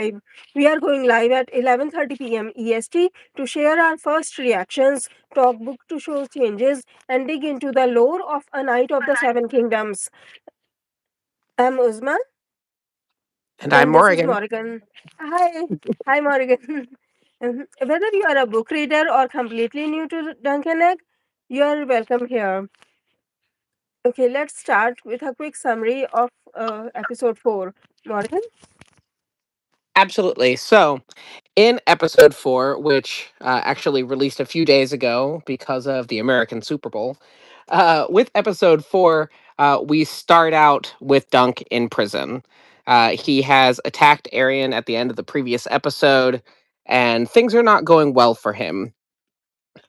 live. We are going live at 11:30 p.m. EST to share our first reactions, talk book to show changes, and dig into the lore of A Knight of the Seven Kingdoms. I'm Uzma, And I'm and this is Morrigan. Morrigan. Hi, Morrigan. Whether you are a book reader or completely new to Duncan Egg, you are welcome here. Okay, let's start with a quick summary of episode 4. Morgan? Absolutely. So, in episode 4, which actually released a few days ago because of the American Super Bowl, with episode 4, we start out with Dunk in prison. He has attacked Aerion at the end of the previous episode, and things are not going well for him.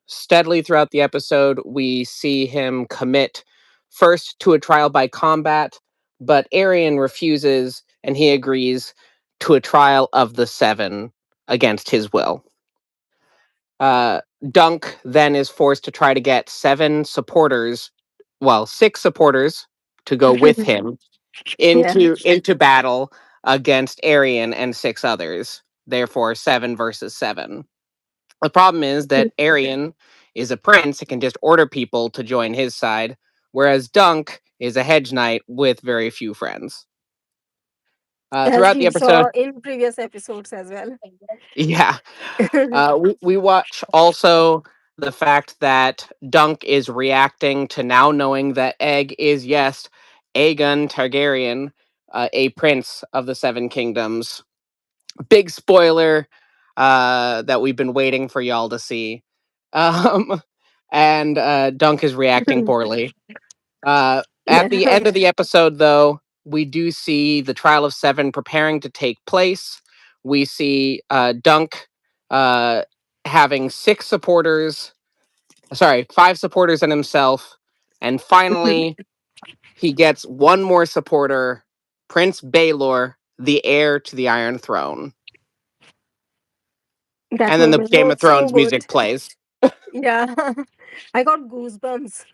Steadily throughout the episode, we see him commit first to a trial by combat, but Arian refuses and he agrees to a trial of the seven against his will. Uh, Dunk then is forced to try to get six supporters to go with him Yeah. into battle against Arian and six others. Therefore, 7 versus 7. The problem is that Aerion is a prince and can just order people to join his side, whereas Dunk is a hedge knight with very few friends. As Throughout the we saw episode, in previous episodes as well. yeah, we watch also the fact that Dunk is reacting to now knowing that Egg is, yes, Aegon Targaryen, a prince of the Seven Kingdoms. Big spoiler that we've been waiting for y'all to see. Um, and Dunk is reacting poorly. At the Yeah. end of the episode, though, we do see the trial of seven preparing to take place. We see Dunk uh, having five supporters and himself. And finally, he gets one more supporter, Prince Baelor, the heir to the Iron Throne. That And then the moment Game was of so Thrones good. music plays. Yeah. I got goosebumps.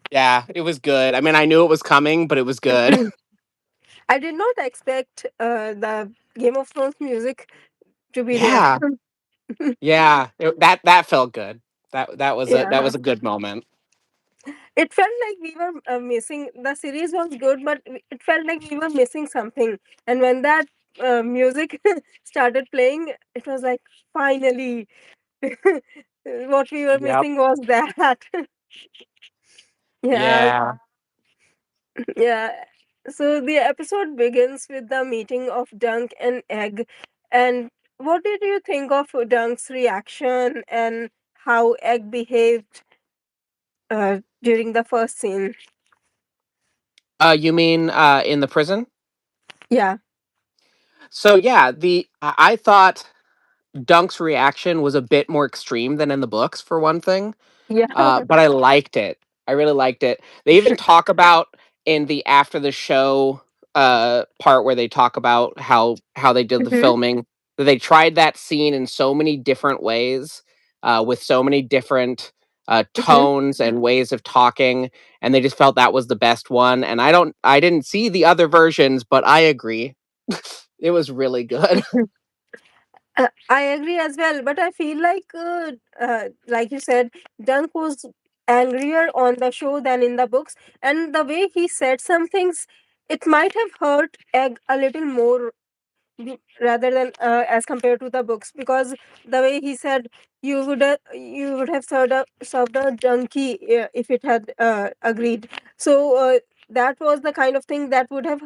Yeah, it was good. I mean, I knew it was coming, but it was good. I did not expect the Game of Thrones music to be there. Yeah, yeah, that felt good. That Yeah. was a good moment. It felt like we were missing. The series was good, but it felt like we were missing something. And when that music started playing, it was like, finally, what we were Yep. missing was that. Yeah. Yeah. Yeah. So the episode begins with the meeting of Dunk and Egg. And what did you think of Dunk's reaction and how Egg behaved during the first scene? You mean in the prison? Yeah. So yeah, I thought Dunk's reaction was a bit more extreme than in the books for one thing. Yeah. But I liked it. I really liked it. They even talk about in the after the show part where they talk about how they did the Mhm, filming, that they tried that scene in so many different ways, with so many different mhm. tones and ways of talking, and they just felt that was the best one. And I didn't see the other versions, but I agree. It was really good. I agree as well, but I feel like you said, Dunk was angrier on the show than in the books, and the way he said some things, it might have hurt Egg a little more rather than as compared to the books, because the way he said you would have served a donkey if it had agreed. So that was the kind of thing that would have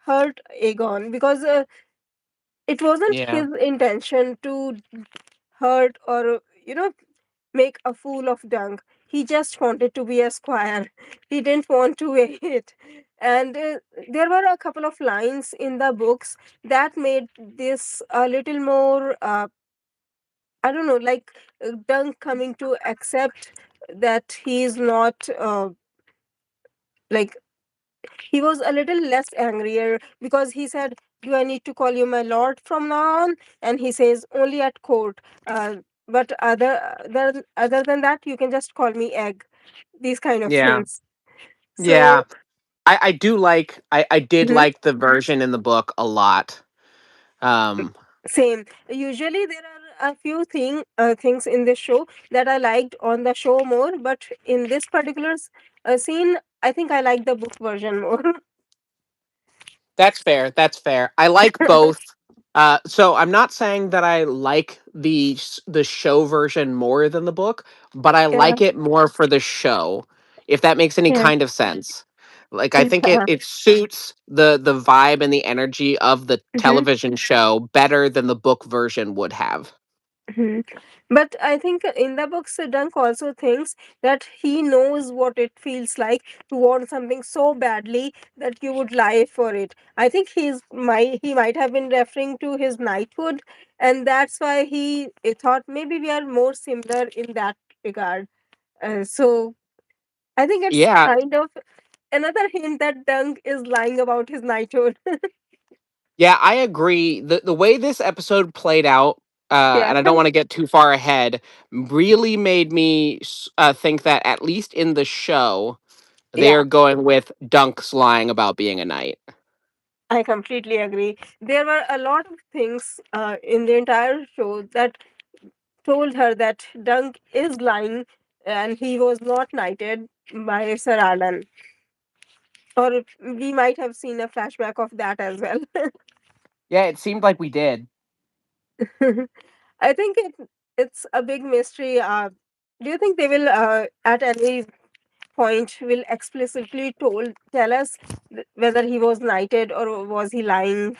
hurt Aegon, because it wasn't Yeah. his intention to hurt or make a fool of Dunk. He just wanted to be a squire. He didn't want to wait. And there were a couple of lines in the books that made this a little more, I don't know, like Dunk coming to accept that he's not, like, he was a little less angrier, because he said, "Do I need to call you my lord from now on?" And he says, "Only at court. But other than that, you can just call me Egg." These kind of Yeah. things. So Yeah. I do like I did Hmm. like the version in the book a lot. Um, Same. Usually there are a few things in this show that I liked on the show more, but in this particular scene, I think I like the book version more. that's fair. That's fair. I like both. So I'm not saying that I like the show version more than the book, but I Yeah, like it more for the show, if that makes any yeah, kind of sense. Like I think it yeah. it suits the vibe and the energy of the Hmm. television show better than the book version would have. Hmm. But I think in the books, Dunk also thinks that he knows what it feels like to want something so badly that you would lie for it. I think he might have been referring to his knighthood, and that's why he thought maybe we are more similar in that regard. So I think it's Yeah, kind of another hint that Dunk is lying about his knighthood. yeah, I agree. The way this episode played out, Yeah, and I don't want to get too far ahead, really made me think that at least in the show, they yeah. are going with Dunks lying about being a knight. I completely agree. There were a lot of things in the entire show that told her that Dunk is lying and he was not knighted by Sir Arlan. Or we might have seen a flashback of that as well. Yeah, it seemed like we did. I think it's a big mystery. Do you think they will, at any point, will explicitly tell us whether he was knighted or was he lying?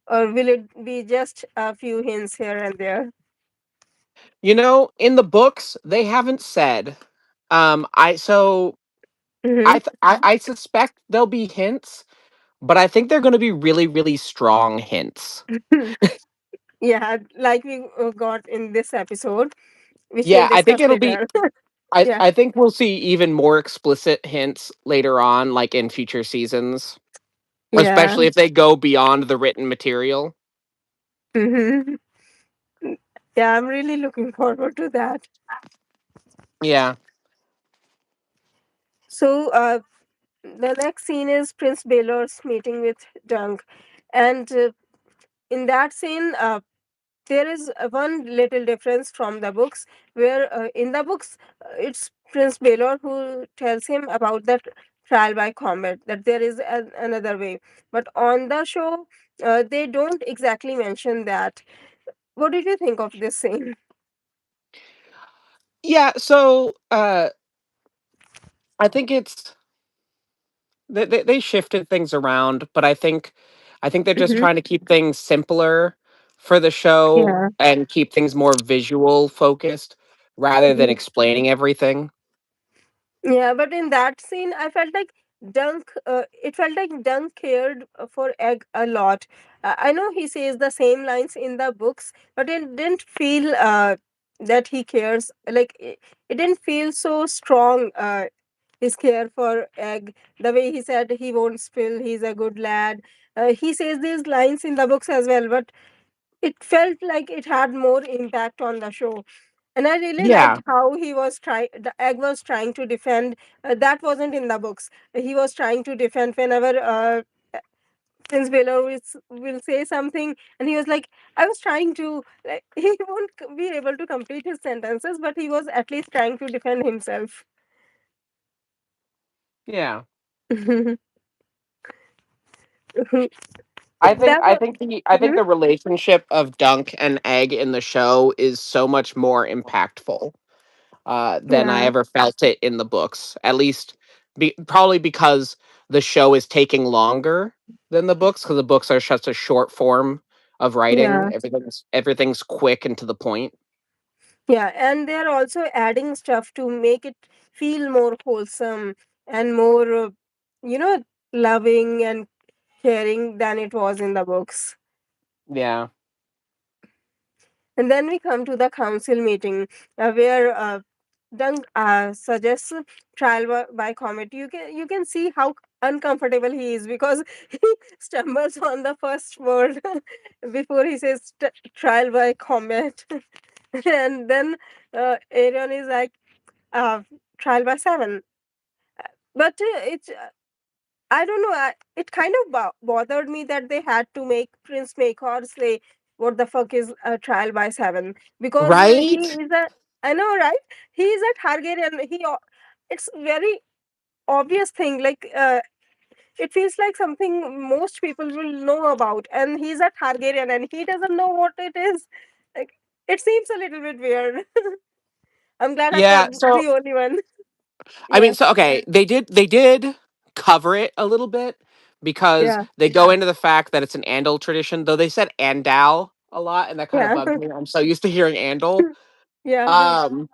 Or will it be just a few hints here and there? You know, in the books, they haven't said. I so I suspect there'll be hints, but I think they're going to be really, really strong hints. Yeah, like we got in this episode, which we'll Yeah, I think discuss it'll be. later. Yeah, I think we'll see even more explicit hints later on, like in future seasons, yeah. especially if they go beyond the written material. Hmm. Yeah, I'm really looking forward to that. Yeah. So, the next scene is Prince Baelor's meeting with Dunk, and in that scene, there is one little difference from the books, where in the books it's Prince Baelor who tells him about that trial by combat, that there is another way, but on the show they don't exactly mention that. What did you think of this scene? Yeah, so I think it's they shifted things around, but I think they're just Hmm. trying to keep things simpler for the show Yeah. and keep things more visual focused rather than explaining everything. Yeah, but in that scene, I felt like it felt like Dunk cared for Egg a lot. I know he says the same lines in the books, but it didn't feel that he cares. Like it didn't feel so strong. His care for Egg, the way he said he won't spill, he's a good lad. He says these lines in the books as well, but it felt like it had more impact on the show. And I really liked Yeah. how the Egg was trying to defend. That wasn't in the books. He was trying to defend whenever Prince Baelor will say something, and he was like, I was trying to, like, he won't be able to complete his sentences, but he was at least trying to defend himself. Yeah. That I was. think the relationship of Dunk and Egg in the show is so much more impactful than I Yeah, ever felt it in the books. At least, probably because the show is taking longer than the books, because the books are such a short form of writing. yeah, Everything's quick and to the point. yeah, and they're also adding stuff to make it feel more wholesome and more, you know, loving and caring than it was in the books. Yeah, And then we come to the council meeting where Dunk suggests trial by combat. You can see how uncomfortable he is because he stumbles on the first word before he says trial by combat, and then Aerion is like uh, trial by seven. But it's I don't know. It kind of bothered me that they had to make Prince Makar say, "What the fuck is a trial by seven?" Because he Right? is a. I know, right? He is a Targaryen. It's very obvious thing. Like, it feels like something most people will know about, and he's a Targaryen, and he doesn't know what it is. Like, it seems a little bit weird. I'm glad I'm not Yeah. So the only one. I Yeah, mean, so okay, they did cover it a little bit because yeah, they go into the fact that it's an Andal tradition, though they said Andal a lot, and that kind of yeah, bugged me. I'm so used to hearing Andal. yeah. Um,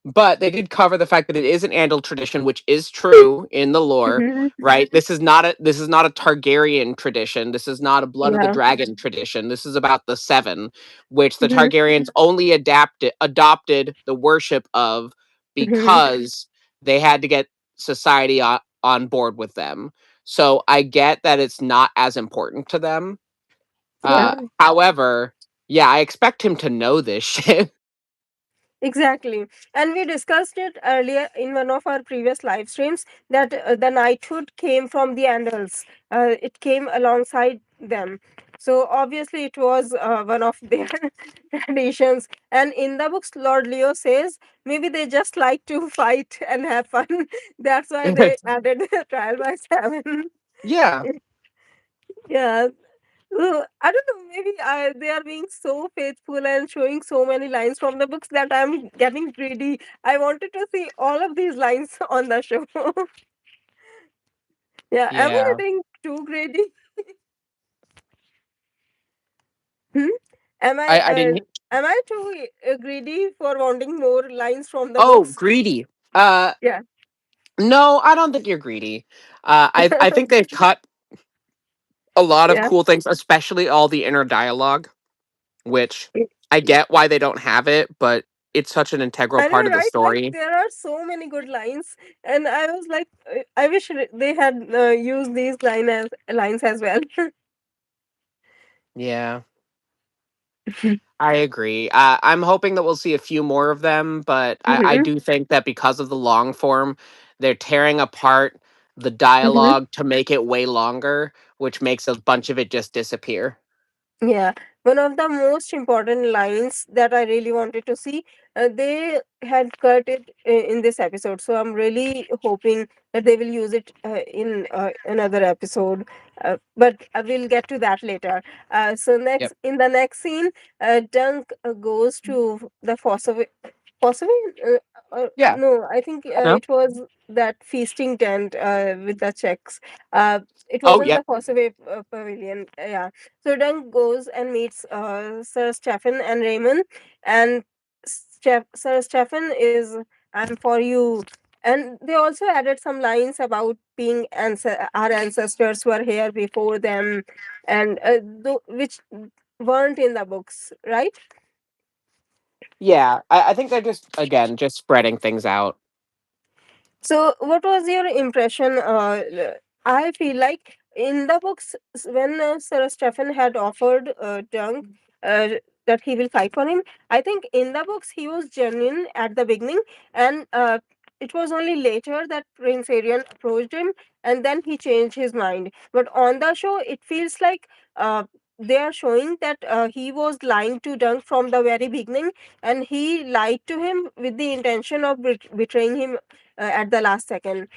but they did cover the fact that it is an Andal tradition, which is true in the lore, Mhm. right? This is not a Targaryen tradition. This is not a Blood of the Yeah. Dragon tradition. This is about the Seven, which the Mhm. Targaryens only adopted the worship of Mhm. because they had to get society on board with them. So I get that it's not as important to them. Yeah, However, yeah, I expect him to know this shit. exactly. And we discussed it earlier in one of our previous live streams that the knighthood came from the Andals. It came alongside them. So obviously it was one of their traditions. And in the books, Lord Leo says maybe they just like to fight and have fun. That's why they added trial by seven. Yeah. Yeah. I don't know. Maybe they are being so faithful and showing so many lines from the books that I'm getting greedy. I wanted to see all of these lines on the show. Yeah, am I Yeah. getting too greedy? Hmm? Am I I didn't. am I too greedy for wanting more lines from the Oh, books? greedy. Uh, Yeah, no, I don't think you're greedy. I think they've cut a lot of yeah. cool things, especially all the inner dialogue, which I get why they don't have it, but it's such an integral I part know, of the right? Like story. there are so many good lines, and I was like, I wish they had used these lines as well. Yeah, I agree. I'm hoping that we'll see a few more of them, but I Hmm. do think that because of the long form, they're tearing apart the Hmm. dialogue to make it way longer, which makes a bunch of it just disappear. Yeah, one of the most important lines that I really wanted to see, they had cut it in this episode. So I'm really hoping that they will use it in another episode. But I will get to that later. So Yep. next, in the next scene, Dunk goes to the Possibly, Yeah. no, I think I know. it was that feasting tent with the checks. It Oh, wasn't yeah. the Possibly pavilion. Yeah. So Dunk goes and meets Sir Stephen and Raymond, and Sir Stephen is "I'm for you." And they also added some lines about being our ancestors were here before them, and which weren't in the books, right? Yeah. I think they're just, again, just spreading things out. So, what was your impression? I feel like in the books, when Sir Stephen had offered Dunk uh, that he will fight for him, I think in the books he was genuine at the beginning, and it was only later that Prince Aerion approached him, and then he changed his mind. But on the show, it feels like they are showing that he was lying to Dunk from the very beginning, and he lied to him with the intention of betraying him at the last second.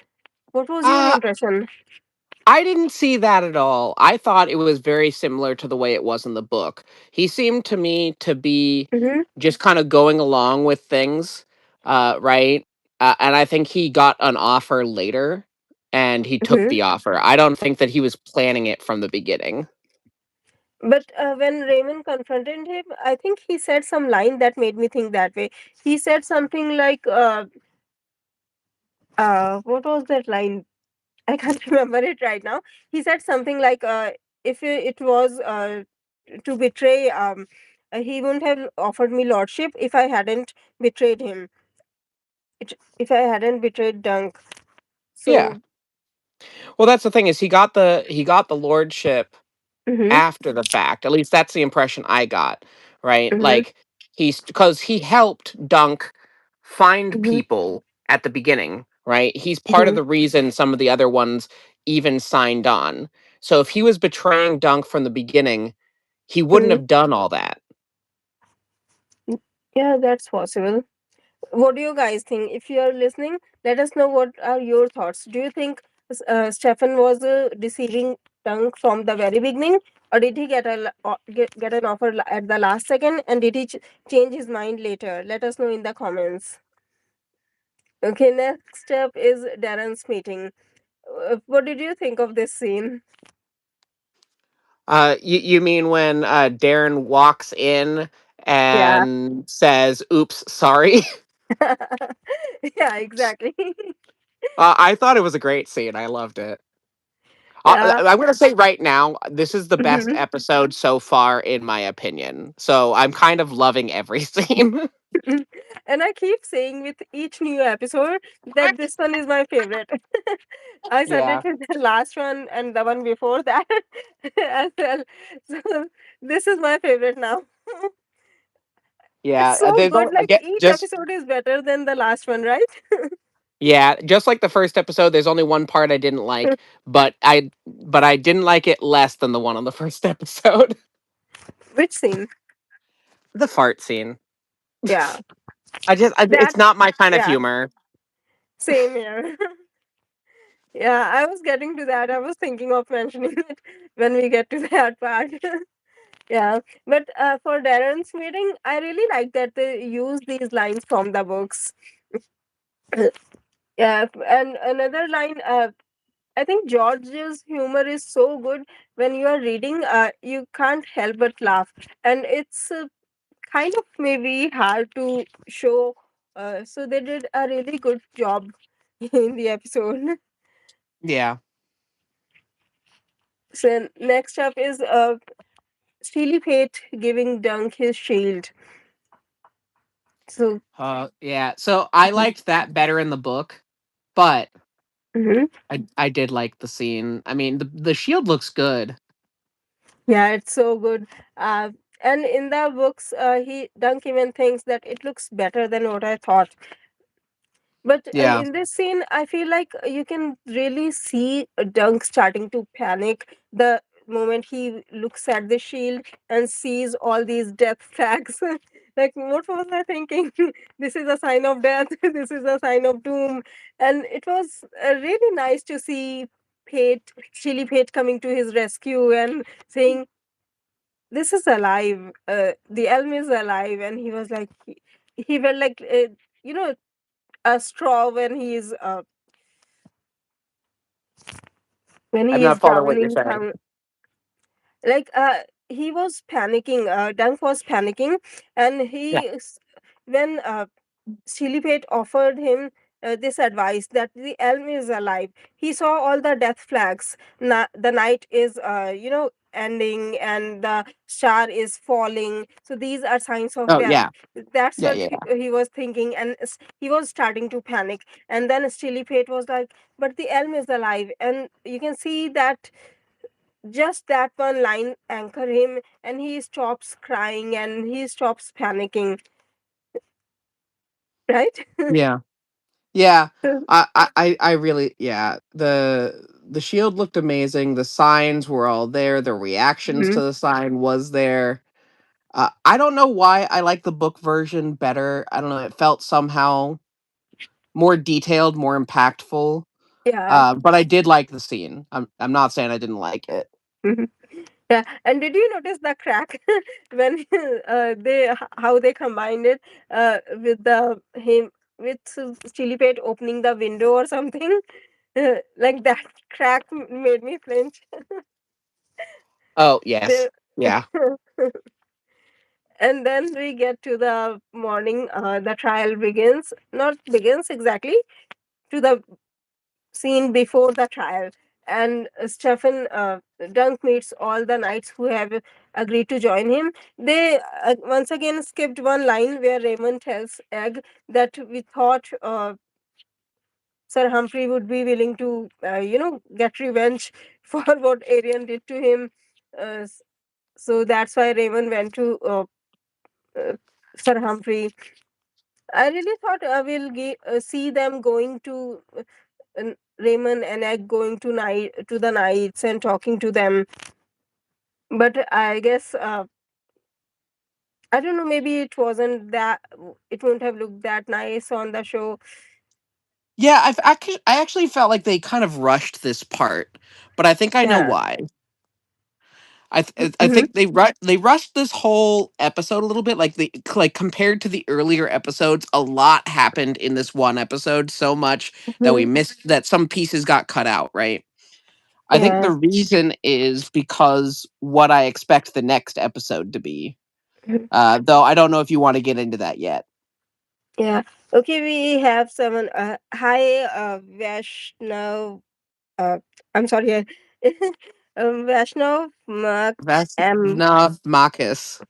What was your Uh, impression? I didn't see that at all. I thought it was very similar to the way it was in the book. He seemed to me to be Mm-hmm. just kind of going along with things, right? And I think he got an offer later and he took Mm-hmm. the offer. I don't think that he was planning it from the beginning. But when Raymond confronted him, I think he said some line that made me think that way. He said something like, what was that line? I can't remember it right now. He said something like, if it was to betray, he wouldn't have offered me lordship if I hadn't betrayed him. If I hadn't betrayed Dunk. Yeah. So, Well, that's the thing is he got the lordship mm-hmm. after the fact. At least that's the impression I got, right? Mm-hmm. Like he's because he helped Dunk find Mm-hmm. people at the beginning, right? He's part of Mm-hmm. the reason some of the other ones even signed on. So if he was betraying Dunk from the beginning, he wouldn't Mhm. have done all that. Yeah, that's possible. What do you guys think? If you are listening, let us know what are your thoughts. Do you think Stefan was deceiving Dunk from the very beginning, or did he get an offer at the last second, and did he change his mind later? Let us know in the comments. Okay, next step is Darren's meeting. What did you think of this scene? You mean when Darren walks in Yeah. and says, "Oops, sorry." Yeah, exactly. I thought it was a great scene. I loved it. Yeah. I'm going to say right now, this is the best Mhm. episode so far, in my opinion. So I'm kind of loving every scene. And I keep saying with each new episode that this one is my favorite. I said it Yeah, with the last one and the one before that as well. So this is my favorite now. It's yeah. so There's good. Like again, each just episode is better than the last one, right? yeah, just like the first episode. There's only one part I didn't like, but I didn't like it less than the one on the first episode. Which scene? The fart scene. Yeah. It's That, not my kind of yeah, humor. same here. Yeah, I was getting to that. I was thinking of mentioning it when we get to that part. Yeah, but for Darren's meeting, I really like that they use these lines from the books. Yeah, and another line, I think George's humor is so good when you are reading, you can't help but laugh, and it's kind of maybe hard to show. So they did a really good job in the episode. Yeah. So next up is Steely Fate giving Dunk his shield. So. Yeah. So I liked that better in the book, but Mhm. I did like the scene. I mean, the shield looks good. Yeah, it's so good. Uh, and in the books, he Dunk even thinks that it looks better than what I thought. But Yeah. in this scene, I feel like you can really see Dunk starting to panic the moment he looks at the shield and sees all these death flags. Like, what was I thinking? This is a sign of death. This is a sign of doom. And it was really nice to see Chili Pate coming to his rescue and saying, "This is alive. The elm is alive." And he was like, he felt like, you know, a straw when I'm he is not following down what you're in saying. town. Like he was panicking. Dunk was panicking, and Yeah. when Shilipet offered him this advice that the elm is alive. He saw all the death flags. The night is, ending, and the star is falling. So these are signs of Oh death. yeah. That's Yeah. what Yeah. he was thinking, and he was starting to panic. And then Shilipet was like, "But the elm is alive," and you can see that just that one line anchor him, and he stops crying and he stops panicking. Right? Yeah. Yeah. I really, yeah. The shield looked amazing. The signs were all there. The reactions to Mhm. the sign was there. I don't know why I like the book version better. I don't know. It felt somehow more detailed, more impactful. Yeah. But I did like the scene. I'm not saying I didn't like it. Mhm. Yeah, and did you notice the crack when how they combined it with the him with Chili Pate opening the window or something? Like that crack made me flinch. Oh yes. The- Yeah. and then we get to the morning. The trial begins. Not begins exactly, to the scene before the trial. And Stefan Dunk meets all the knights who have agreed to join him. They once again skipped one line where Raymond tells Egg that we thought Sir Humphrey would be willing to, get revenge for what Aerion did to him. So that's why Raymond went to uh, Sir Humphrey. I really thought we'll see them going to Raymond and Egg going to the knights and talking to them. But I guess I don't know. Maybe it wasn't that. It wouldn't have looked that nice on the show. Yeah, I actually felt like they kind of rushed this part, but I think I know Yeah. why. I Hmm. think they rushed this whole episode a little bit. Like compared to the earlier episodes, a lot happened in this one episode. So much that we Hmm. missed that some pieces got cut out. Right. I think Yeah. the reason is because what I expect the next episode to be. Mhm. Though I don't know if you want to get into that yet. Yeah. Okay. We have someone. Hi, Vaishnav. Uh, I'm sorry. Vaishnav Mak. That's M. not Marcus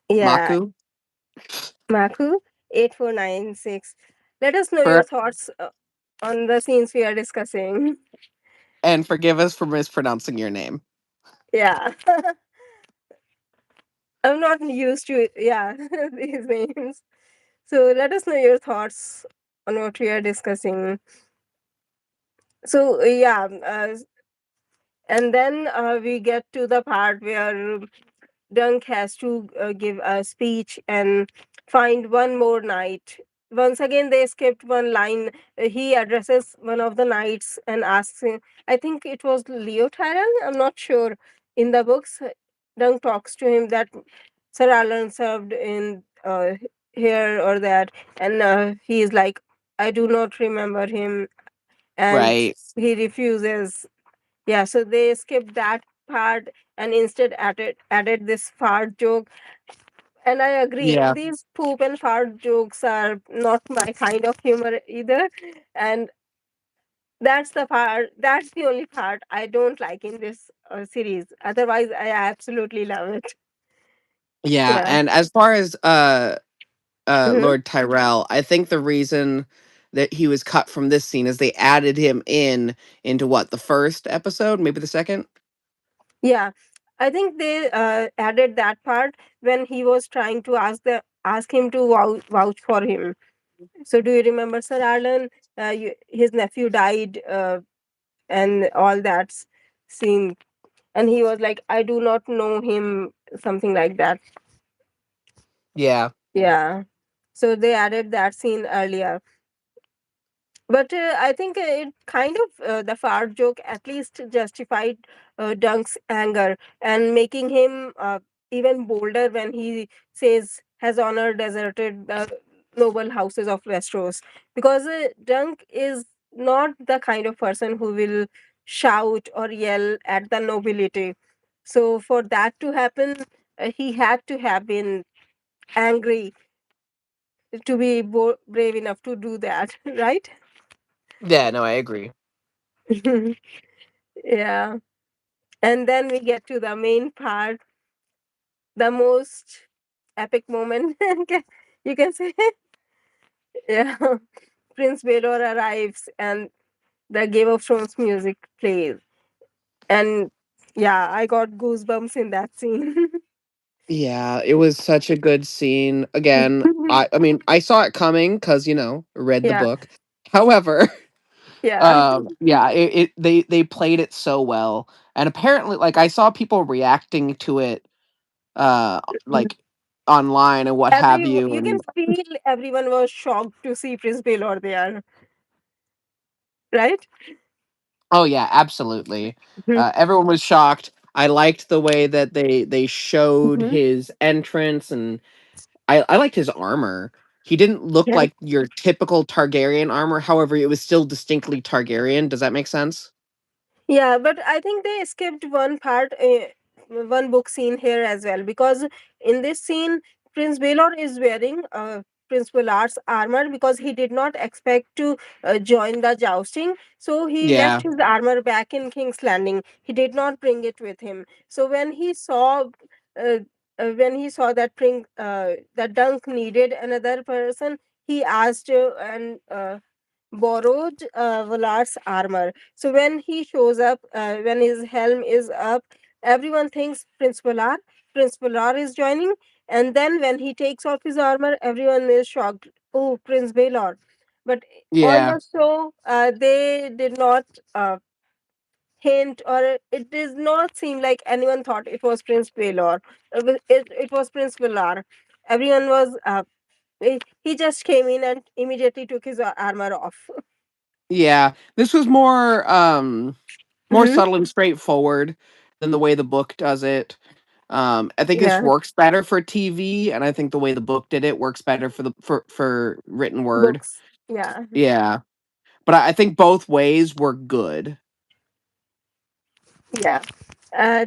Yeah. Maku. Maku 8496. Let us know your For thoughts on the scenes we are discussing. and forgive us for mispronouncing your name. Yeah. I'm not used to it. Yeah, these names. So let us know your thoughts on what we are discussing. So yeah, and then we get to the part where Dunk has to give a speech and find one more knight. Once again, they skipped one line. He addresses one of the knights and asks him, I think it was Leo Tyrell, I'm not sure. In the books, Dunk talks to him that Sir Alan served in here or that, and he is like, I do not remember him, and Right. he refuses. Yeah, so they skipped that part and instead added this fart joke. And I agree, Yeah. these poop and fart jokes are not my kind of humor either. And that's the only part I don't like in this series. Otherwise, I absolutely love it. Yeah, Yeah. and as far as Hmm. Lord Tyrell, I think the reason that he was cut from this scene is they added him into what, the first episode, maybe the second? Yeah. I think they added that part when he was trying to ask him to vouch for him. So, do you remember Sir Arlen? His nephew died, and all that scene, and he was like, "I do not know him," something like that. Yeah. Yeah. So they added that scene earlier. But I think it kind of the fart joke at least justified Dunk's anger and making him even bolder when he says has honor deserted the noble houses of Westeros, because Dunk is not the kind of person who will shout or yell at the nobility. So for that to happen, he had to have been angry to be brave enough to do that, right? Yeah, no, I agree. Yeah. And then we get to the main part, the most epic moment. You can say. Yeah. Prince Baelor arrives and the Game of Thrones music plays. And yeah, I got goosebumps in that scene. Yeah, it was such a good scene. Again, I mean, I saw it coming cuz read the Yeah. book. However, Yeah. yeah, they played it so well. And apparently like I saw people reacting to it like online and what have you, You can and feel everyone was shocked to see Prince Baelor there, right? oh yeah, absolutely. Mhm. Everyone was shocked. I liked the way that they showed Mhm. his entrance, and I liked his armor. He didn't look Yeah. like your typical Targaryen armor. However, it was still distinctly Targaryen. Does that make sense? Yeah, but I think they skipped one part, one book scene here as well, because in this scene, Prince Baelor is wearing Prince Ballard's armor because he did not expect to join the jousting. So he left Yeah, his armor back in King's Landing. He did not bring it with him. So uh, when he saw that Dunk needed another person, he asked and borrowed Vallar's armor. So when he shows up, when his helm is up, everyone thinks Prince Valar. Prince Valar is joining, and then when he takes off his armor, everyone is shocked. Oh, Prince Baelor. but on Yeah. the show, they did not hint, or it does not seem like anyone thought it was Prince Baelor. It was Prince Valar. Everyone was. He just came in and immediately took his armor off. Yeah. This was more Hmm. subtle and straightforward than the way the book does it. I think this Yeah, works better for TV, and I think the way the book did it works better for for written word. books. Yeah, Yeah. But I think both ways were good. yeah. Uh,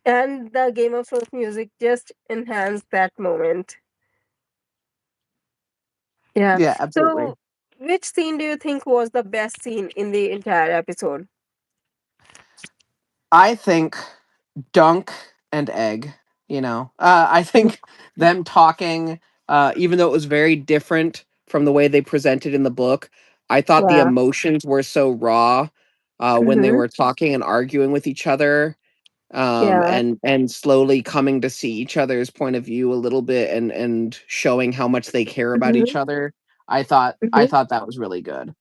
and the Game of Thrones music just enhanced that moment. Yeah. Yeah, absolutely. So, which scene do you think was the best scene in the entire episode? I think Dunk and Egg, I think them talking, even though it was very different from the way they presented in the book, I thought the Yeah. emotions were so raw when they Mm-hmm. were talking and arguing with each other, Yeah. and slowly coming to see each other's point of view a little bit, and showing how much they care about Mm-hmm. each other. I thought that was really good.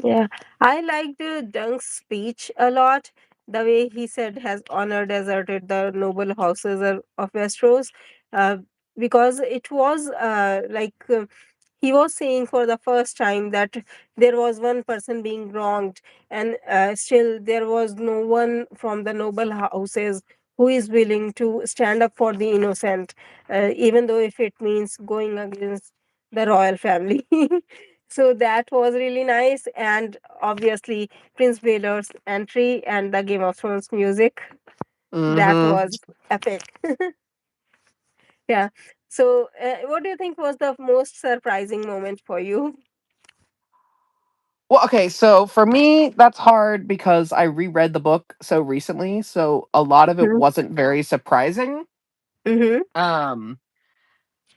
Yeah, I liked Dunk's speech a lot. The way he said has honor deserted the noble houses of Westeros, uh, because it was he was saying for the first time that there was one person being wronged, and still there was no one from the noble houses who is willing to stand up for the innocent, even though if it means going against the royal family. So that was really nice, and obviously Prince Baelor's entry and the Game of Thrones music, that Hmm. was epic. Yeah. So, what do you think was the most surprising moment for you? Well, okay, so for me, that's hard because I reread the book so recently, so a lot of it Mm-hmm. wasn't very surprising. Mm-hmm. Um,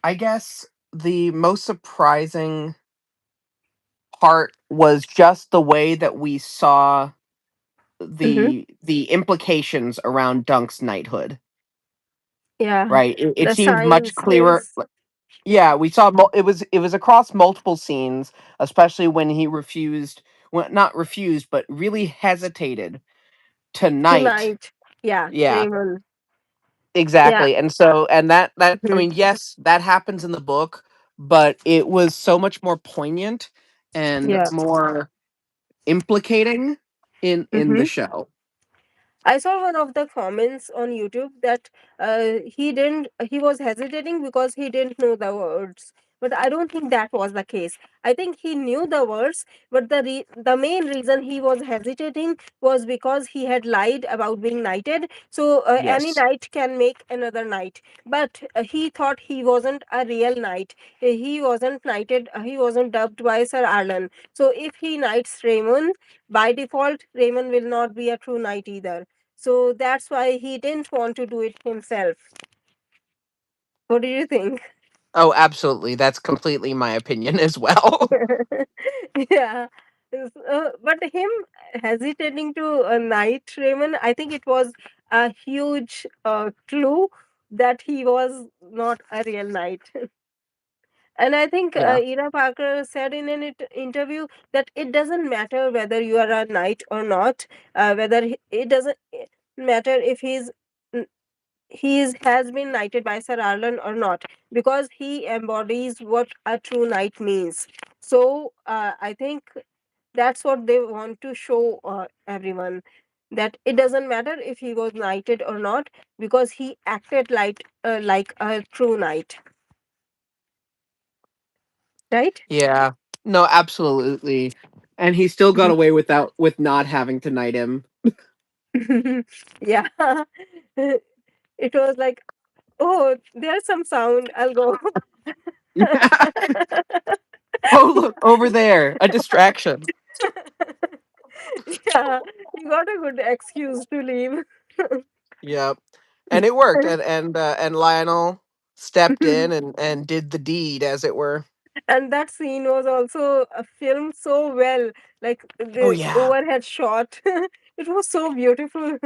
I guess the most surprising part was just the way that we saw Mm-hmm. the implications around Dunk's knighthood. Yeah. Right? It The seemed much signs, clearer. his. Yeah, we saw it was across multiple scenes, especially when he refused, well, not refused, but really hesitated to knight. Tonight. Yeah. Yeah, Raymond. Yeah. exactly. And so, and that I Mm-hmm. mean, yes, that happens in the book, but it was so much more poignant and Yeah. more implicating in the Mm-hmm. show. I saw one of the comments on YouTube that he was hesitating because he didn't know the words. But I don't think that was the case. I think he knew the words, but the main reason he was hesitating was because he had lied about being knighted. So any Yes. knight can make another knight. But he thought he wasn't a real knight. He wasn't knighted. He wasn't dubbed by Sir Arlan. So if he knights Raymond, by default, Raymond will not be a true knight either. So that's why he didn't want to do it himself. What do you think? Oh, absolutely. That's completely my opinion as well. Yeah. But him hesitating to knight Raymond, I think it was a huge clue that he was not a real knight. And I think Yeah. Ira Parker said in an interview that it doesn't matter whether you are a knight or not, it doesn't matter if has been knighted by Sir Arlan or not, because he embodies what a true knight means. So I think that's what they want to show everyone, that it doesn't matter if he was knighted or not, because he acted like a true knight, right? Yeah. No, absolutely. And he still got Mhm. away with not having to knight him. Yeah. It was like, oh, there's some sound, I'll go. Oh, look over there, a distraction. Yeah, you got a good excuse to leave. Yep. And it worked, and Lionel stepped in and did the deed, as it were. And that scene was also filmed so well, like Oh the yeah. overhead shot. It was so beautiful.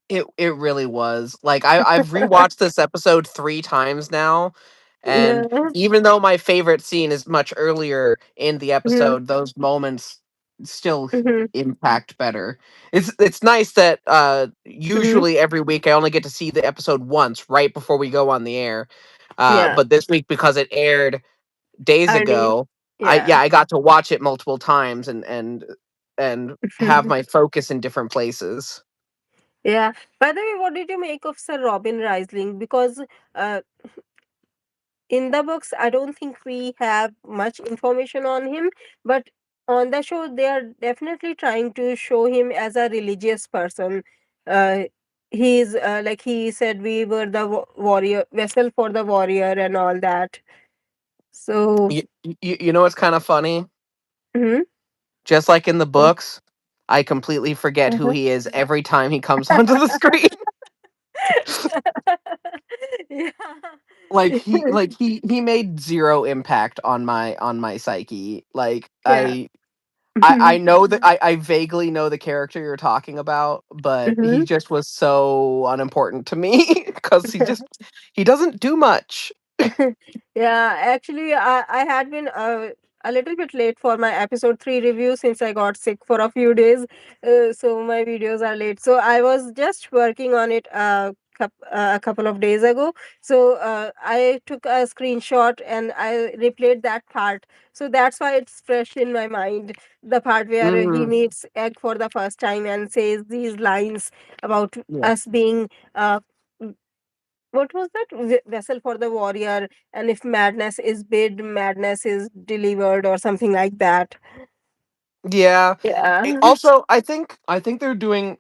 It really was. Like I've rewatched this episode 3 times now, And Yeah. even though my favorite scene is much earlier in the Mm-hmm. episode, those moments still Mm-hmm. impact better. It's nice that Mm-hmm. usually every week I only get to see the episode once right before we go on the air. Yeah. But this week, because it aired days Early. ago, Yeah. I got to watch it multiple times and have my focus in different places. Yeah. By the way, what did you make of Sir Robin Risling? Because uh, in the books, I don't think we have much information on him, but on the show, they are definitely trying to show him as a religious person. Uh, he's like he said, we were the warrior vessel for the warrior and all that. So, You know what's kind of funny? mhm. Just like in the books, I completely forget who Uh-huh. he is every time he comes onto the screen. Yeah. He made zero impact on my psyche. Like Yeah. I know that I vaguely know the character you're talking about, but he Mhm. just was so unimportant to me because he doesn't do much. Yeah, actually, I had been a little bit late for my episode 3 review since I got sick for a few days. So my videos are late. So I was just working on it a couple of days ago. So I took a screenshot and I replayed that part. So that's why it's fresh in my mind. The part where he Mm, meets Egg for the first time and says these lines about yeah. us being what was that vessel for the warrior, and if madness is bid, madness is delivered, or something like that. Yeah. Yeah. Also, I think they're doing.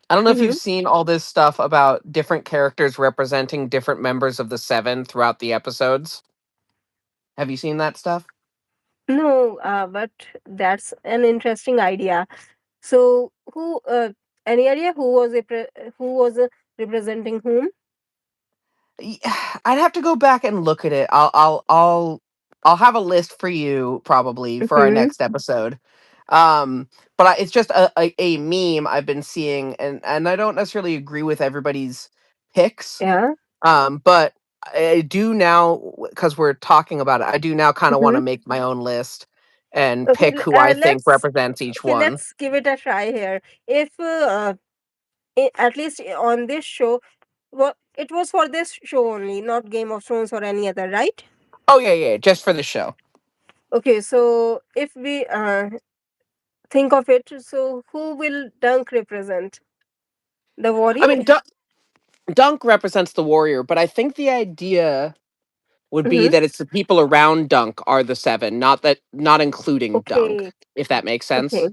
I don't know if Hmm. you've seen all this stuff about different characters representing different members of the Seven throughout the episodes. Have you seen that stuff? No, but that's an interesting idea. So who any idea who was representing whom? Y- I'd have to go back and look at it. I'll have a list for you probably for our Hmm. next episode. But it's just a meme I've been seeing, and I don't necessarily agree with everybody's picks. Yeah. But I do now, because we're talking about it. I do now kind of want Hmm. to make my own list and Okay, pick who I think let's represents each okay, one. let's give it a try here. If at least on this show, what it was for this show only, not Game of Thrones or any other, right? Oh yeah, yeah, just for the show. Okay, so if we think of it, so who will Dunk represent? The I warrior? mean, Dunk represents the warrior, but I think the idea would be Mm-hmm. that it's the people around Dunk are the seven, not including Dunk, Okay, if that makes okay. sense.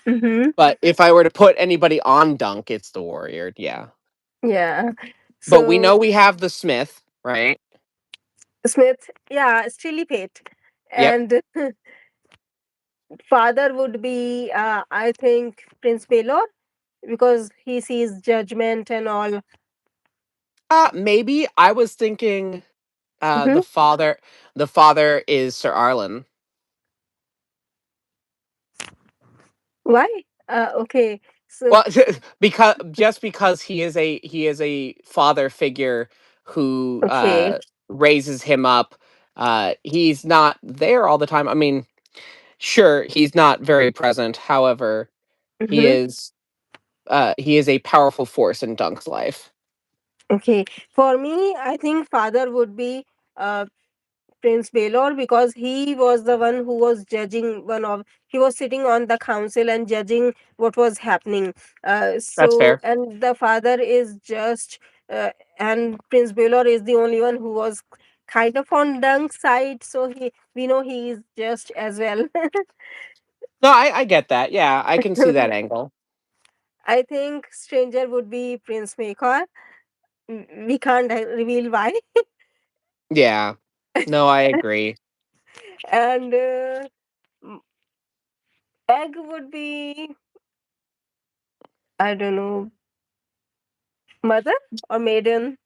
Mm-hmm. But if I were to put anybody on Dunk, it's the warrior, yeah. Yeah. But we So know we have the Smith, right? Smith, yeah, Stilly Pate. Yep. And father would be, I think, Prince Baelor, because he sees judgment and all. Maybe I was thinking Mm-hmm. the father is Sir Arlen. Why? Okay. So, Well, because he is a father figure who okay. raises him up. He's not there all the time. I mean, sure, he's not very present. However, Mm-hmm. he is a powerful force in Dunk's life. Okay. For me, I think father would be uh, Prince Baelor, because he was the one who was judging he was sitting on the council and judging what was happening. That's So, fair. and the father is just, uh, and Prince Baelor is the only one who was kind of on Dunk's side. So we know he is just as well. No, I get that. Yeah, I can see that angle. I think stranger would be Prince Makar. We can't reveal why. Yeah. No, I agree. And m- egg would be, I don't know, mother or maiden.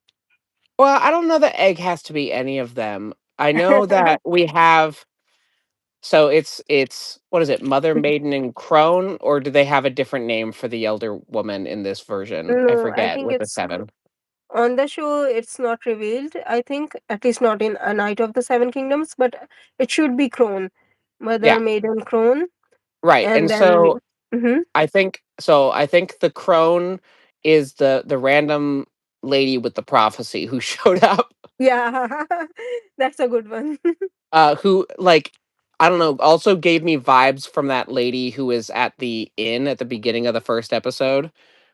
Well, I don't know that Egg has to be any of them. I know that we have. So it's what is it, Mother, Maiden, and Crone, or do they have a different name for the elder woman in this version? I No, I forget think with the it's seven. On the show, it's not revealed, I think, at least not in A Night of the Seven Kingdoms, but it should be Crone. Mother, Yeah, Maiden, Crone. right. And And then we. so Hmm. I think the crone is the random lady with the prophecy who showed up, Yeah, that's a good one. who like I don't know, also gave me vibes from that lady who was at the inn at the beginning of the first episode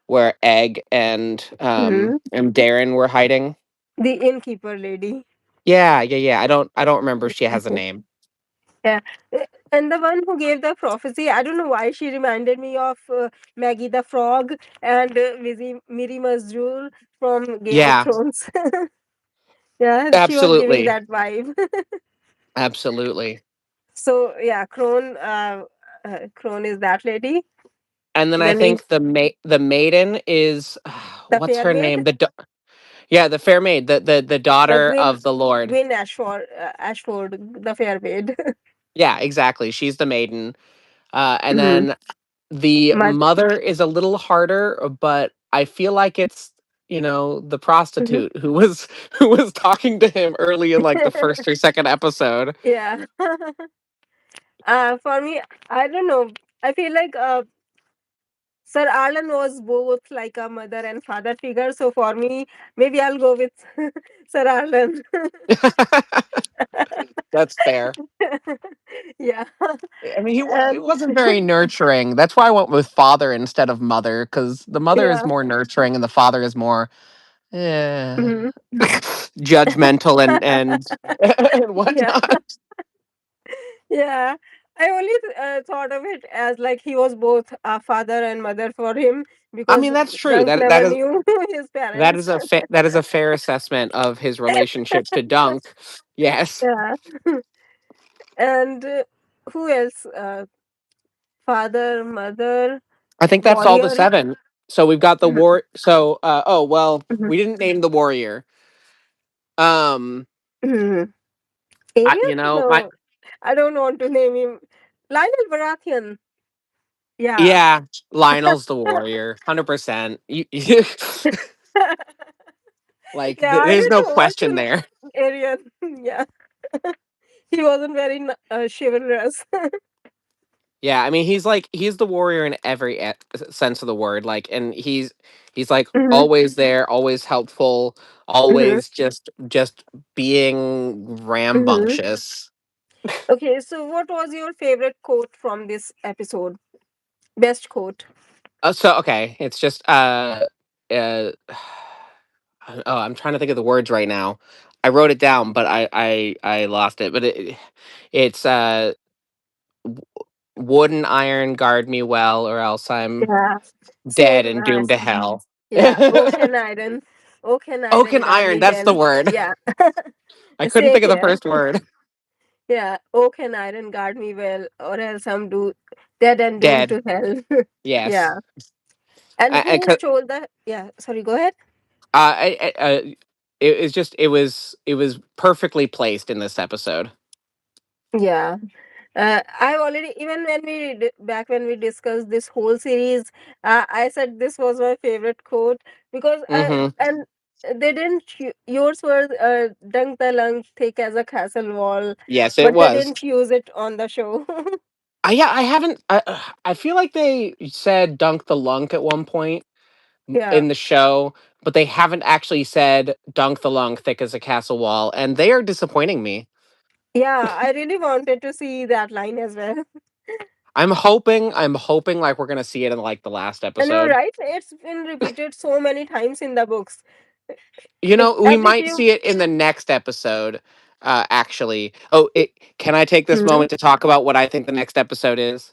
where Egg Hmm. and Darren were hiding. The innkeeper lady. Yeah, yeah, yeah. I don't remember if she has a name. Yeah. And the one who gave the prophecy, I don't know why she reminded me of Maggie the Frog and Miri Mazrul from Game of Yeah, Thrones. Yeah, she was giving absolutely. that vibe. Absolutely. So yeah, Crone is that lady. And then I Then we think the maiden is the what's fair her maid, name? Yeah, the fair maid, the daughter Gwyn of the Lord. Ashford, the fair maid. Yeah, exactly. She's the maiden. And Hmm. then the Mud. mother is a little harder, but I feel like it's, the Mhm. prostitute who was who was talking to him early in like the first or second episode. Yeah. For me, I don't know. I feel like Sir Arlen was both like a mother and father figure. So for me, maybe I'll go with Sir Arlen. That's fair. Yeah. I mean, he And wasn't very nurturing. That's why I went with father instead of mother, because the mother is yeah. more nurturing and the father is more eh, Mhm. judgmental and and Yeah. whatnot. Yeah. I only thought of it as like he was both a father and mother for him I because mean, that's true. Dunk That never that is knew his that parents. is that is a fair assessment of his relationship to Dunk. Yes, Yeah. And who else? Father, mother, I think that's all the warrior. seven. So we've got the Mhm, war. So oh well, mhm, we didn't name the warrior. Um, mhm. Aerion? my No, I don't want to name him. Lionel Baratheon. Yeah. yeah, Lionel's the warrior, 100%. Like Yeah, I there's didn't no want question to there. Aerion. Yeah. He wasn't very chivalrous. Yeah, I mean he's the warrior in every sense of the word. Like, and he's like Hmm. always there, always helpful, Hmm. always just being Hmm. rambunctious. Okay, so what was your favorite quote from this episode? Best quote. So okay, it's just uh oh, I'm trying to think of the words right now. I wrote it down, but I lost it. But it's w- wood and iron guard me well, or else I'm Yeah. dead Same. and doomed to hell. Yeah. Oak and Oak iron and guard iron, me that's the well. word. Yeah. I couldn't Same think of the here. first word. Yeah. Oak and iron guard me well, or else I'm dead and doomed Dead. to hell. Yes. Yeah. And I, who 'cause, stole the? Yeah. Sorry. Go ahead. it was perfectly placed in this episode. Yeah. I already, even when back when we discussed this whole series, I said this was my favorite quote because Hmm. and they didn't yours were dunk the lung thick as a castle wall, Yes, it but they was. didn't use it on the show. Yeah, I haven't. I feel like they said "dunk the lunk" at one point Yeah, in the show, but they haven't actually said "dunk the lunk thick as a castle wall," and they are disappointing me. yeah, I really wanted to see that line as well. I'm hoping like we're gonna see it in like the last And you're episode. right, it's been repeated so many times in the books. We Every might few. see it in the next episode. Actually, can I take this Mhm. moment to talk about what I think the next episode is?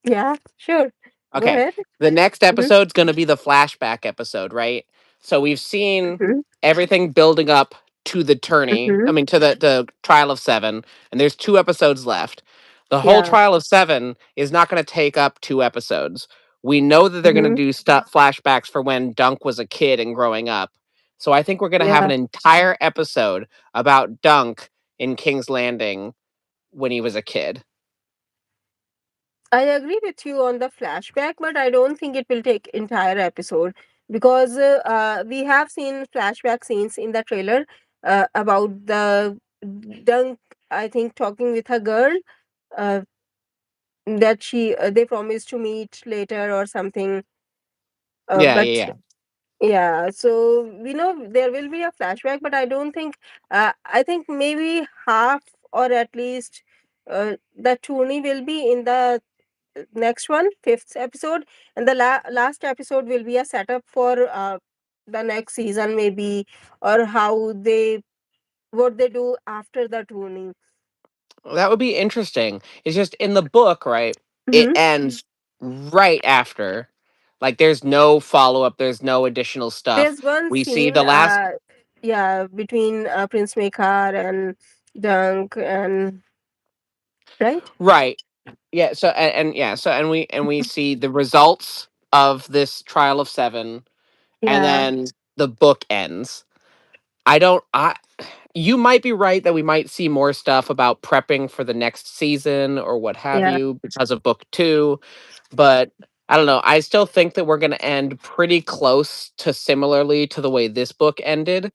Yeah, sure. Go Okay. ahead. The next Hmm. episode's going to be the flashback episode, right? So we've seen Hmm. everything building up to the tourney. Hmm. I mean, to the trial of seven, and there's two episodes left. The whole Yeah. trial of seven is not going to take up two episodes. We know that they're going to Hmm. do stuff flashbacks for when Dunk was a kid and growing up. So I think we're going to have Yeah. an entire episode about Dunk in King's Landing when he was a kid. I agree with you on the flashback, but I don't think it will take entire episode. because we have seen flashback scenes in the trailer about the Dunk, I think, talking with a girl uh, that they promised to meet later or something. Yeah, But yeah, yeah. yeah, so we know there will be a flashback, but I don't think. I think maybe half or at least the tourney will be in the next one, fifth episode, and the last episode will be a setup for the next season, maybe, or how they what they do after the tourney. That would be interesting. It's just in the book, right? It Hmm. ends right after. Like there's no follow up, there's no additional stuff. There's one We see scene, the last yeah, between Prince Makar and Dunk, and right. right. Yeah, so and yeah, so and we see the results of this trial of 7 and Yeah, then the book ends. I don't I You might be right that we might see more stuff about prepping for the next season or what have yeah, you because of book 2, but I don't know. I still think that we're going to end pretty close to similarly to the way this book ended.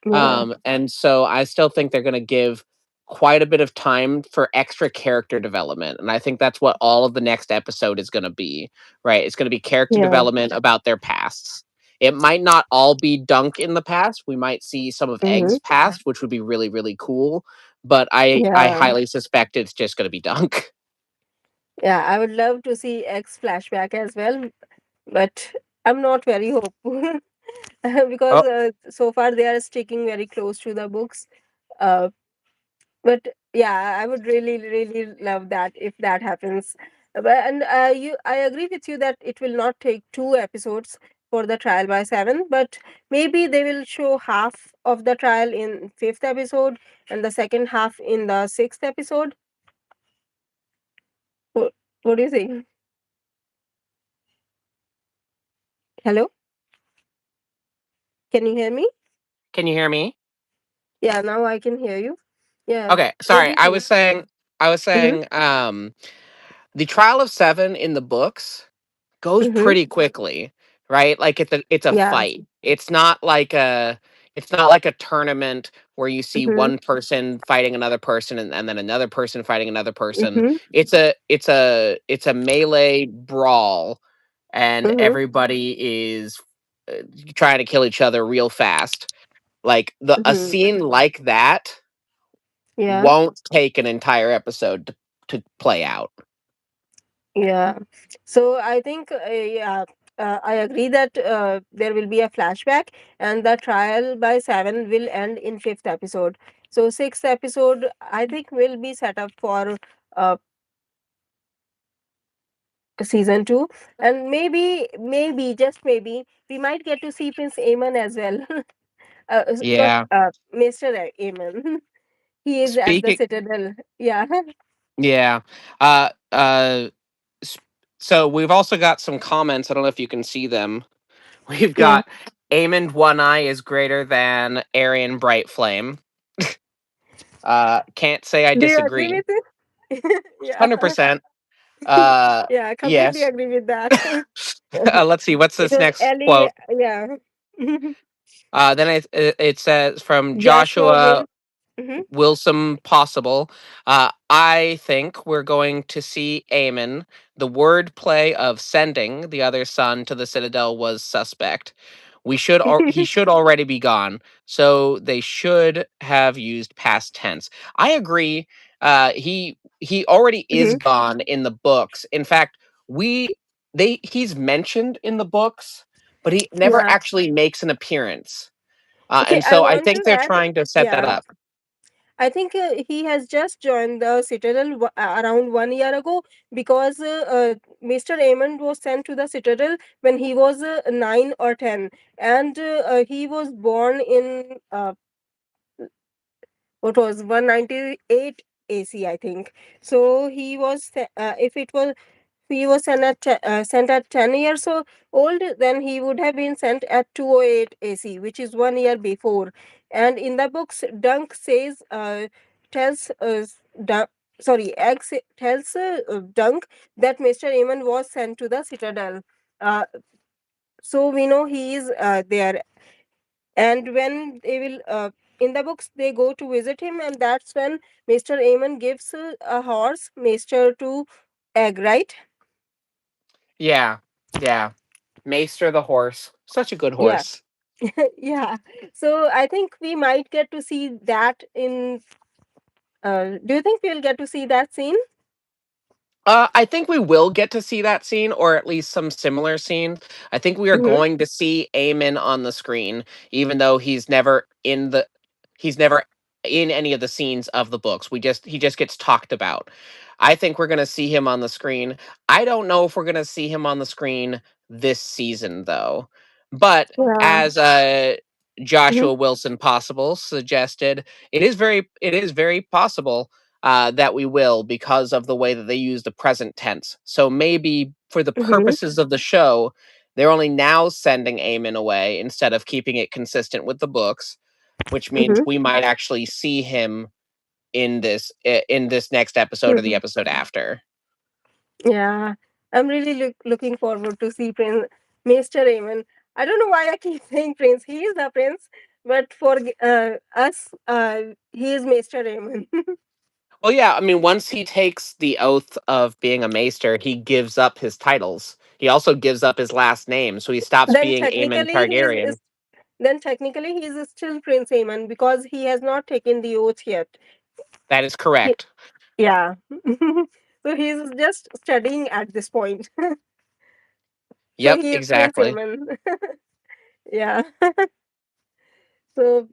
yeah, And so I still think they're going to give quite a bit of time for extra character development. And I think that's what all of the next episode is going to be, right? It's going to be character yeah. development about their pasts. It might not all be Dunk in the past. We might see some of Hmm. Egg's past, which would be really, really cool. But I Yeah, highly suspect it's just going to be Dunk. yeah. I would love to see X flashback as well, but I'm not very hopeful because Oh, so far they are sticking very close to the books. Uh, but yeah, I would really, really love that if that happens. But and I agree with you that it will not take two episodes for the trial by 7, but maybe they will show half of the trial in fifth episode and the second half in the sixth episode. What, what do you think? Hello, can you hear me? can you hear me? Yeah, now I can hear you. Yeah, Okay, what do sorry. you think? I was Mm-hmm. saying the trial of 7 in the books goes Mm-hmm. pretty quickly, right? Like it's a Yeah. fight. It's not like a tournament where you see Mm-hmm. one person fighting another person and then another person fighting another person. Mm-hmm. It's a melee brawl and Mm-hmm. everybody is trying to kill each other real fast. Like the a Mm-hmm. scene like that Yeah. won't take an entire episode to play out. Yeah. So I think, yeah, I agree that there will be a flashback and the trial by 7 will end in fifth episode. So sixth episode, I think, will be set up for uh, season 2. And maybe, just maybe, we might get to see Prince Aemon as well. Not Yeah. Mr. Aemon. He is at the Speaking Citadel. Yeah. yeah. Uh uh s- so we've also got some comments. I don't know if you can see them. We've Yeah. got Amond One Eye is greater than Aerion Bright Flame. Can't say I Do you agree disagree. with it? Yeah. 100%. Yeah, I completely Yes. agree with that. Let's see what's It this was next Ellie, quote. yeah. Then it says from Joshua Joshua will. Hmm. Wilson possible. I think we're going to see Aemon. The wordplay of sending the other son to the Citadel was suspect. He should already be gone, so they should have used past tense. I agree. He already is Hmm. gone in the books. In fact, we he's mentioned in the books, but he never Yeah. actually makes an appearance. Okay, And I so I want to think they're add. trying to set that Yeah, up. I think he has just joined the Citadel around 1 year ago because Mr. Aemond was sent to the Citadel when he was 9 or 10, and he was born in what was 198 AC, I think. So he was if it was he was sent at 10 years old, then he would have been sent at 208 AC, which is 1 year before. And in the books, Dunk says, tells, Dunk, sorry, tells Dunk that Mr. Aemon was sent to the Citadel. Uh, so we know he is there. And when they will in the books they go to visit him, and that's when Mr. Aemon gives a horse Maester to Egg, right? Yeah, yeah. Maester the horse, such a good Yeah. horse. Yeah. So I think we might get to see that in do you think we'll get to see that scene? I think we will get to see that scene, or at least some similar scene. I think we are Mm-hmm. going to see Eamon on the screen, even though he's never in any of the scenes of the books. He just gets talked about. I think we're going to see him on the screen. I don't know if we're going to see him on the screen this season, though. But Yeah. as Mm-hmm. Joshua Wilson Possible suggested, it is very possible that we will, because of the way that they use the present tense. So maybe for the Mm-hmm. purposes of the show, they're only now sending Eamon away instead of keeping it consistent with the books, which means Mm-hmm. we might actually see him in this next episode or the Mm-hmm. episode after. Yeah, I'm really looking forward to see Prince Mr. Raymond. I don't know why I keep saying Prince. He is the Prince, but for us, he is Mr. Raymond. Well, yeah, I mean, once he takes the oath of being a maester, he gives up his titles. He also gives up his last name, so he stops then being Aemon technically, Targaryen. then technically he is still Prince Raymond because he has not taken the oath yet. That is He, correct. yeah, so he's just studying at this point. So Yep, he is Prince exactly. Raymond. Yeah. So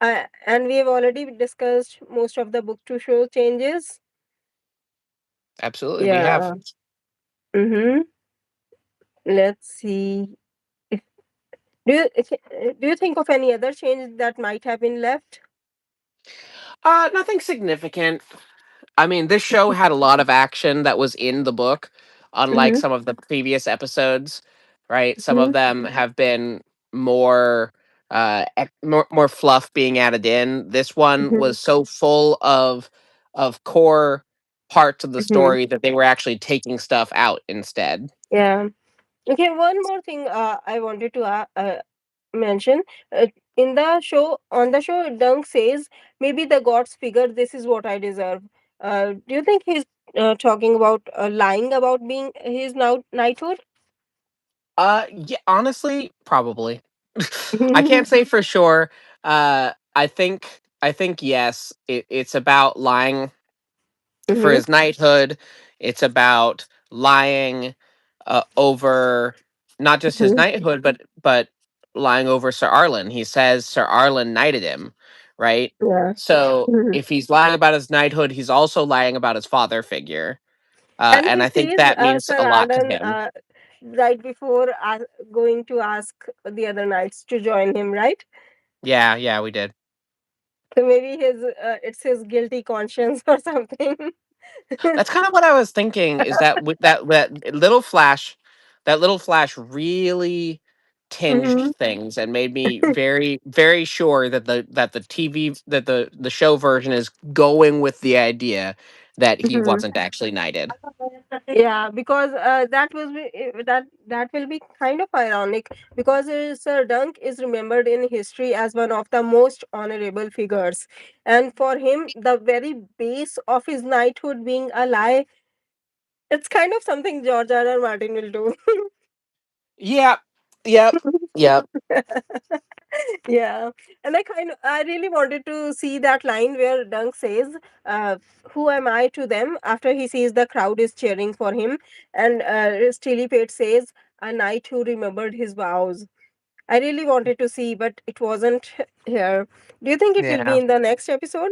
and we have already discussed most of the book to show changes. Absolutely, we have. Yeah. Mm-hmm. Let's see. If, do you think of any other change that might have been left? Nothing significant. I mean, this show had a lot of action that was in the book, unlike Mm-hmm. some of the previous episodes, right? Some of Mm-hmm. them have been more more fluff being added in. This one Mm-hmm. was so full of core parts of the Mm-hmm. story that they were actually taking stuff out instead. Yeah. Okay. One more thing I wanted to mention. Uh, in the show, on the show, Dunk says maybe the gods figured this is what I deserve. Do you think he's talking about lying about being his now knighthood? Yeah, honestly, probably. I can't say for sure. I think yes, it's about lying for Mm-hmm. his knighthood. It's about lying over not just his Mm-hmm. knighthood, but lying over Sir Arlen. He says Sir Arlen knighted him, right? Yeah. So Mhm. if he's lying about his knighthood, he's also lying about his father figure, And and he I think sees that means Sir a lot to Arden him. right before going to ask the other knights to join him, right? Yeah, yeah, we did. So maybe his it's his guilty conscience or something. That's kind of what I was thinking. Is that with that little flash really tinged Hmm. things and made me very very sure that the TV that the show version is going with the idea that he Hmm. wasn't actually knighted. Yeah, because that will be kind of ironic because Sir Dunk is remembered in history as one of the most honorable figures, and for him, the very base of his knighthood being a lie, it's kind of something George R. R. Martin will do. Yep, yep, yep. Yeah, and I really wanted to see that line where Dunk says, "Who am I to them?" After he sees the crowd is cheering for him, and Steely Pate says, "A knight who remembered his vows." I really wanted to see, but it wasn't here. Do you think it will be Yeah. in the next episode?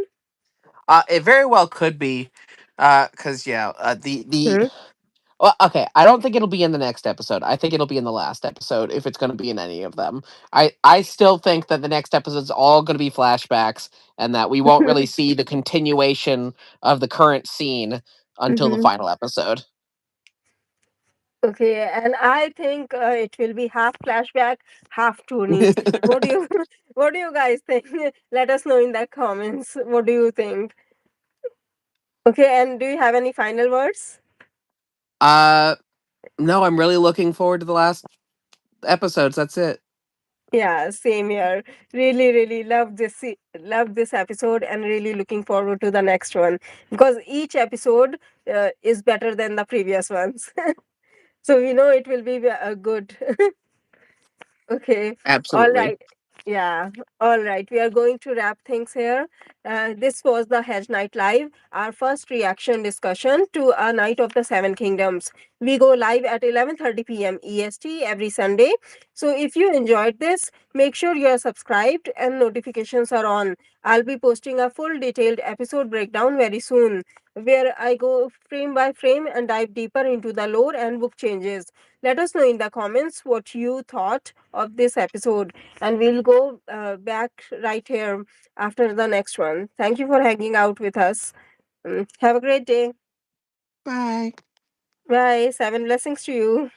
It very well could be, because yeah, the Hmm. well, okay. I don't think it'll be in the next episode. I think it'll be in the last episode if it's going to be in any of them. I still think that the next episode's all going to be flashbacks and that we won't really see the continuation of the current scene until the Hmm. final episode. Okay, and I think it will be half flashback, half tourney. What do you what do you guys think? Let us know in the comments. What do you think? Okay, and do you have any final words? uh no, I'm really looking forward to the last episodes. That's it. Yeah, same here. Really, really love love this episode, and really looking forward to the next one, because each episode is better than the previous ones. So we know it will be good. Okay. All Absolutely. right. Yeah. All right. We are going to wrap things here. This was the Hedge Night Live, our first reaction discussion to A Night of the Seven Kingdoms. We go live at 11:30 p.m. EST every Sunday. So if you enjoyed this, make sure you are subscribed and notifications are on. I'll be posting a full detailed episode breakdown very soon, where I go frame by frame and dive deeper into the lore and book changes. Let us know in the comments what you thought of this episode, and we'll go back right here after the next one. Thank you for hanging out with us. Have a great day. Bye. Bye. Seven blessings to you.